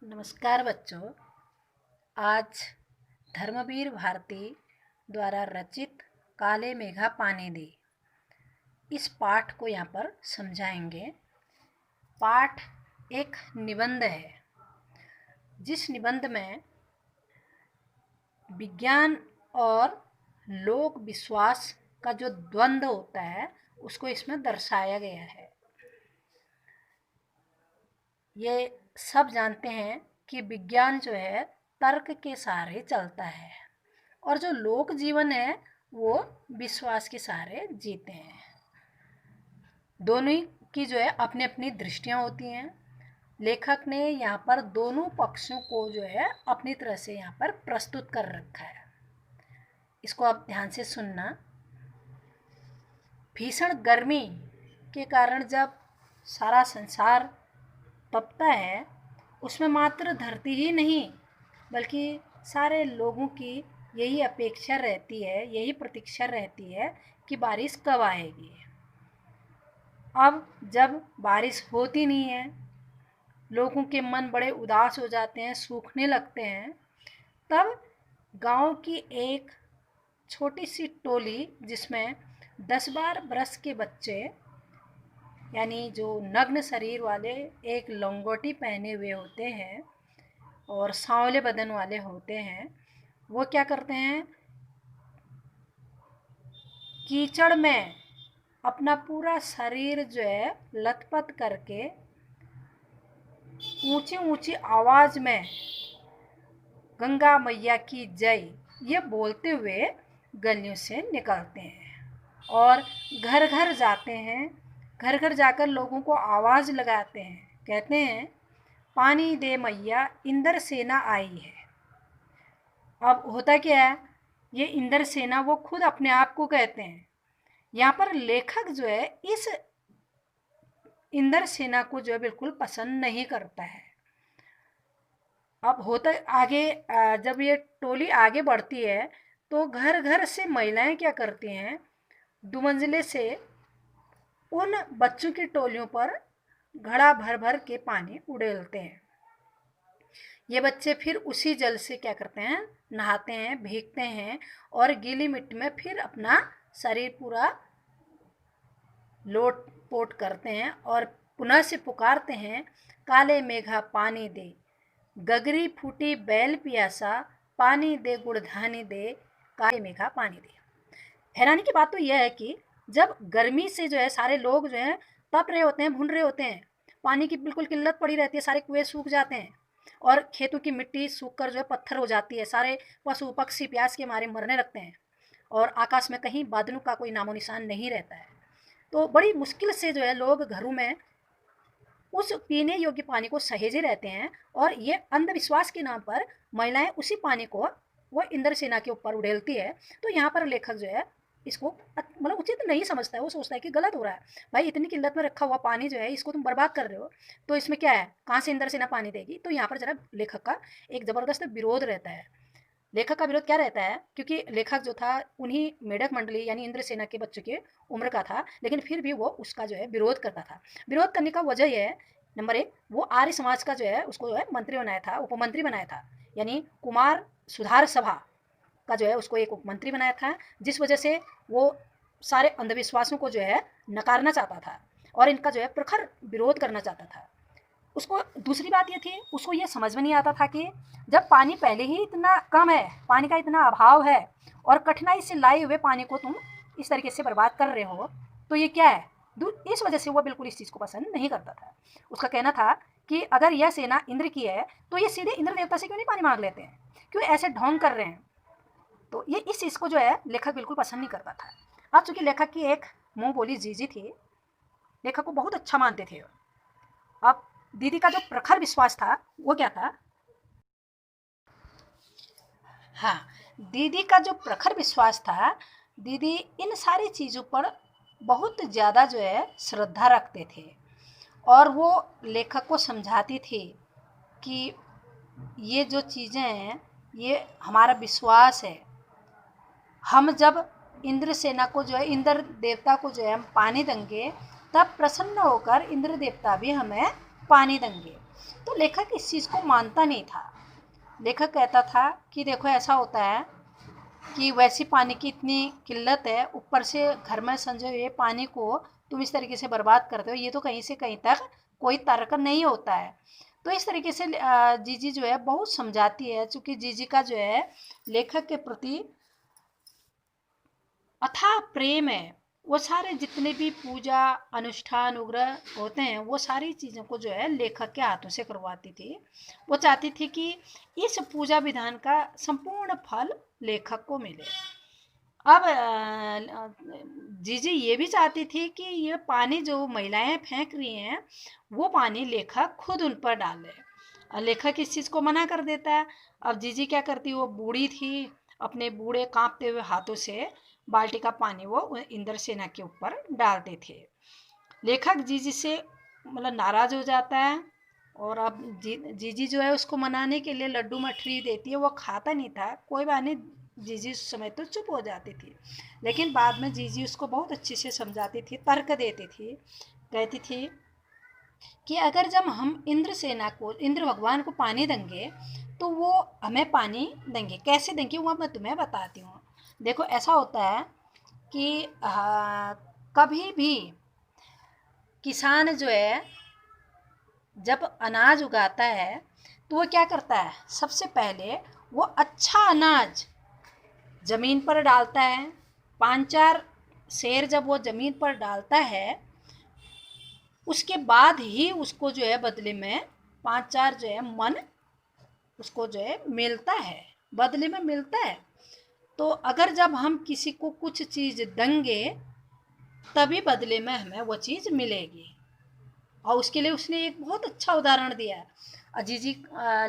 नमस्कार बच्चों। आज धर्मवीर भारती द्वारा रचित काले मेघा पानी दे इस पाठ को यहाँ पर समझाएंगे। पाठ एक निबंध है, जिस निबंध में विज्ञान और लोक विश्वास का जो द्वंद्व होता है उसको इसमें दर्शाया गया है। ये सब जानते हैं कि विज्ञान जो है तर्क के सहारे चलता है और जो लोक जीवन है वो विश्वास के सहारे जीते हैं। दोनों की जो है अपनी अपनी दृष्टियाँ होती हैं। लेखक ने यहाँ पर दोनों पक्षों को जो है अपनी तरह से यहाँ पर प्रस्तुत कर रखा है। इसको आप ध्यान से सुनना। भीषण गर्मी के कारण जब सारा संसार तपता है, उसमें मात्र धरती ही नहीं बल्कि सारे लोगों की यही अपेक्षा रहती है, यही प्रतीक्षा रहती है कि बारिश कब आएगी। अब जब बारिश होती नहीं है, लोगों के मन बड़े उदास हो जाते हैं, सूखने लगते हैं। तब गांव की एक छोटी सी टोली जिसमें 10-12 बरस के बच्चे, यानी जो नग्न शरीर वाले, एक लंगोटी पहने हुए होते हैं और सांवले बदन वाले होते हैं, वो क्या करते हैं, कीचड़ में अपना पूरा शरीर जो है लथपथ करके ऊंची ऊंची आवाज़ में गंगा मैया की जय ये बोलते हुए गलियों से निकलते हैं और घर घर जाते हैं। घर घर जाकर लोगों को आवाज़ लगाते हैं, कहते हैं पानी दे मैया, इंद्र सेना आई है। अब होता क्या है, ये इंद्र सेना वो खुद अपने आप को कहते हैं। यहाँ पर लेखक जो है इस इंद्र सेना को जो है बिल्कुल पसंद नहीं करता है। अब होता आगे, जब ये टोली आगे बढ़ती है तो घर घर से महिलाएं क्या करती हैं, दुमंजिले से उन बच्चों की टोलियों पर घड़ा भर भर के पानी उड़ेलते हैं। ये बच्चे फिर उसी जल से क्या करते हैं, नहाते हैं, भीगते हैं और गीली मिट्टी में फिर अपना शरीर पूरा लोट पोट करते हैं और पुनः से पुकारते हैं काले मेघा पानी दे, गगरी फूटी बैल पियासा, पानी दे गुड़धानी दे, काले मेघा पानी दे। हैरानी की बात तो यह है कि जब गर्मी से जो है सारे लोग जो हैं तप रहे होते हैं, भून रहे होते हैं, पानी की बिल्कुल किल्लत पड़ी रहती है, सारे कुएं सूख जाते हैं और खेतों की मिट्टी सूख कर जो है पत्थर हो जाती है, सारे पशु पक्षी प्यास के मारे मरने लगते हैं और आकाश में कहीं बादलों का कोई नामो निशान नहीं रहता है। तो बड़ी मुश्किल से जो है लोग घरों में उस पीने योग्य पानी को सहेजे रहते हैं और ये अंधविश्वास के नाम पर महिलाएं उसी पानी को वो इंद्र सेना के ऊपर उड़ेलती है। तो यहाँ पर लेखक जो है इसको मतलब उचित नहीं समझता है। वो सोचता है कि गलत हो रहा है, भाई इतनी किल्लत में रखा हुआ पानी जो है इसको तुम बर्बाद कर रहे हो, तो इसमें क्या है, कहाँ से इंद्र सेना पानी देगी। तो यहाँ पर जरा लेखक का एक ज़बरदस्त विरोध रहता है। लेखक का विरोध क्या रहता है, क्योंकि लेखक जो था उन्हीं मेढक मंडली यानी इंद्र सेना के बच्चों के उम्र का था, लेकिन फिर भी वो उसका जो है विरोध करता था। विरोध करने का वजह यह है, नंबर एक, वो आर्य समाज का जो है उसको जो है मंत्री बनाया था, उपमंत्री बनाया था, यानी कुमार सुधार सभा का जो है उसको एक उपमंत्री बनाया था, जिस वजह से वो सारे अंधविश्वासों को जो है नकारना चाहता था और इनका जो है प्रखर विरोध करना चाहता था। उसको दूसरी बात ये थी, उसको ये समझ में नहीं आता था कि जब पानी पहले ही इतना कम है, पानी का इतना अभाव है और कठिनाई से लाए हुए पानी को तुम इस तरीके से बर्बाद कर रहे हो, तो ये क्या है। इस वजह से वो बिल्कुल इस चीज़ को पसंद नहीं करता था। उसका कहना था कि अगर यह सेना इंद्र की है तो ये सीधे इंद्र देवता से क्यों नहीं पानी मांग लेते हैं, क्यों ऐसे ढोंग कर रहे हैं। तो ये इस चीज़ को जो है लेखक बिल्कुल पसंद नहीं करता था। अब चूँकि लेखक की एक मुँह बोली जीजी थी, लेखक को बहुत अच्छा मानते थे। अब दीदी का जो प्रखर विश्वास था वो क्या था, हाँ, दीदी का जो प्रखर विश्वास था, दीदी इन सारी चीज़ों पर बहुत ज़्यादा जो है श्रद्धा रखते थे और वो लेखक को समझाती थी कि ये जो चीज़ें हैं ये हमारा विश्वास है। हम जब इंद्र सेना को जो है, इंद्र देवता को जो है हम पानी देंगे, तब प्रसन्न होकर इंद्र देवता भी हमें पानी देंगे। तो लेखक इस चीज़ को मानता नहीं था। लेखक कहता था कि देखो ऐसा होता है कि वैसी पानी की इतनी किल्लत है, ऊपर से घर में संजो हुए पानी को तुम इस तरीके से बर्बाद करते हो, ये तो कहीं से कहीं तक कोई तर्क नहीं होता है। तो इस तरीके से जीजी जो है बहुत समझाती है, चूँकि जीजी का जो है लेखक के प्रति अथाह प्रेम है। वो सारे जितने भी पूजा अनुष्ठान वगैरह होते हैं वो सारी चीज़ों को जो है लेखक के हाथों से करवाती थी। वो चाहती थी कि इस पूजा विधान का संपूर्ण फल लेखक को मिले। अब जीजी ये भी चाहती थी कि ये पानी जो महिलाएं फेंक रही हैं वो पानी लेखक खुद उन पर डाले। लेखक इस चीज़ को मना कर देता है। अब जीजी क्या करती, वो बूढ़ी थी, अपने बूढ़े कांपते हुए हाथों से बाल्टी का पानी वो इंद्रसेना के ऊपर डालते थे। लेखक जीजी से मतलब नाराज़ हो जाता है और अब जीजी जो है उसको मनाने के लिए लड्डू मठरी देती है। वो खाता नहीं था, कोई बात नहीं, जीजी उस समय तो चुप हो जाती थी, लेकिन बाद में जीजी उसको बहुत अच्छे से समझाती थी, तर्क देती थी। कहती थी कि अगर जब हम इंद्रसेना को, इंद्र भगवान को पानी देंगे तो वो हमें पानी देंगे, कैसे देंगे वो मैं तुम्हें बताती हूँ। देखो ऐसा होता है कि कभी भी किसान जो है जब अनाज उगाता है तो वो क्या करता है, सबसे पहले वो अच्छा अनाज ज़मीन पर डालता है। 5-4 सेर जब वो ज़मीन पर डालता है उसके बाद ही उसको जो है बदले में 5-4 जो है मन उसको जो है मिलता है, बदले में मिलता है। तो अगर जब हम किसी को कुछ चीज़ देंगे तभी बदले में हमें वो चीज़ मिलेगी। और उसके लिए उसने एक बहुत अच्छा उदाहरण दिया है। अजीजी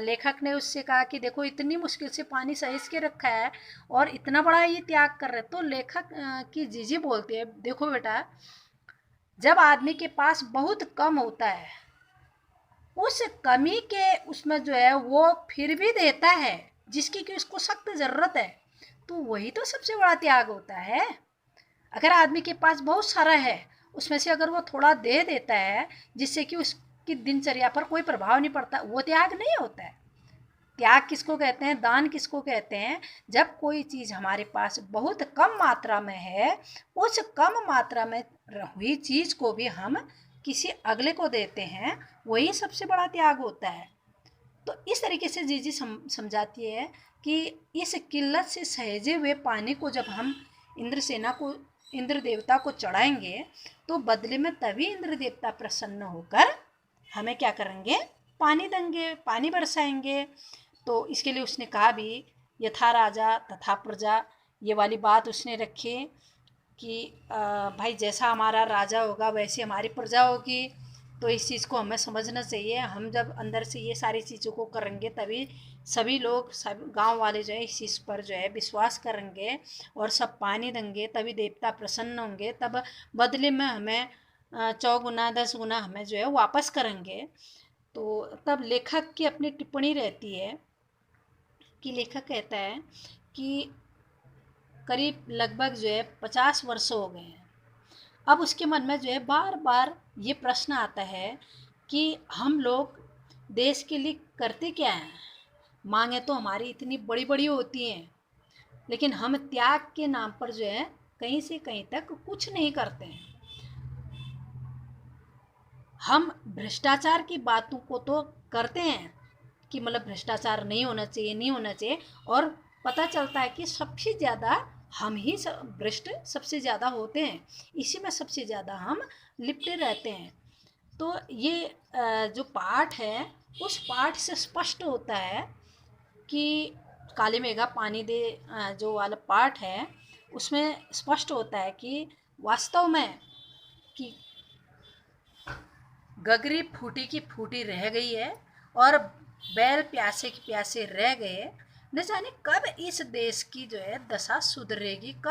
लेखक ने उससे कहा कि देखो इतनी मुश्किल से पानी सहेज के रखा है और इतना बड़ा ये त्याग कर रहे, तो लेखक की जीजी बोलती है देखो बेटा, जब आदमी के पास बहुत कम होता है उस कमी के उसमें जो है वो फिर भी देता है जिसकी कि उसको सख्त ज़रूरत है, तो वही तो सबसे बड़ा त्याग होता है। अगर आदमी के पास बहुत सारा है उसमें से अगर वो थोड़ा दे देता है जिससे कि उसकी दिनचर्या पर कोई प्रभाव नहीं पड़ता, वो त्याग नहीं होता है। त्याग किसको कहते हैं, दान किसको कहते हैं, जब कोई चीज़ हमारे पास बहुत कम मात्रा में है उस कम मात्रा में हुई चीज़ को भी हम किसी अगले को देते हैं, वही सबसे बड़ा त्याग होता है। तो इस तरीके से जीजी समझाती है कि इस किल्लत से सहेजे हुए पानी को जब हम इंद्रसेना को, इंद्र देवता को चढ़ाएंगे तो बदले में तभी इंद्र देवता प्रसन्न होकर हमें क्या करेंगे, पानी देंगे, पानी बरसाएंगे। तो इसके लिए उसने कहा भी यथा राजा तथा प्रजा, ये वाली बात उसने रखी कि भाई जैसा हमारा राजा होगा वैसी हमारी प्रजा होगी। तो इस चीज़ को हमें समझना चाहिए। हम जब अंदर से ये सारी चीज़ों को करेंगे तभी सभी लोग, सब गांव वाले जो है इस चीज़ पर जो है विश्वास करेंगे और सब पानी देंगे, तभी देवता प्रसन्न होंगे, तब बदले में हमें 4 गुना 10 गुना हमें जो है वापस करेंगे। तो तब लेखक की अपनी टिप्पणी रहती है कि लेखक कहता है कि करीब लगभग जो है 50 वर्ष हो गए हैं। अब उसके मन में जो है बार बार ये प्रश्न आता है कि हम लोग देश के लिए करते क्या हैं। मांगे तो हमारी इतनी बड़ी बड़ी होती हैं लेकिन हम त्याग के नाम पर जो है कहीं से कहीं तक कुछ नहीं करते हैं। हम भ्रष्टाचार की बातों को तो करते हैं कि मतलब भ्रष्टाचार नहीं होना चाहिए, नहीं होना चाहिए, और पता चलता है कि सबसे ज़्यादा हम ही भ्रष्ट सबसे ज़्यादा होते हैं, इसी में सबसे ज़्यादा हम लिपटे रहते हैं। तो ये जो पाठ है उस पाठ से स्पष्ट होता है कि काले मेघा पानी दे जो वाला पाठ है उसमें स्पष्ट होता है कि वास्तव में कि गगरी फूटी की फूटी रह गई है और बैल प्यासे की प्यासे रह गए। न जाने कब इस देश की जो है दशा सुधरेगी, कब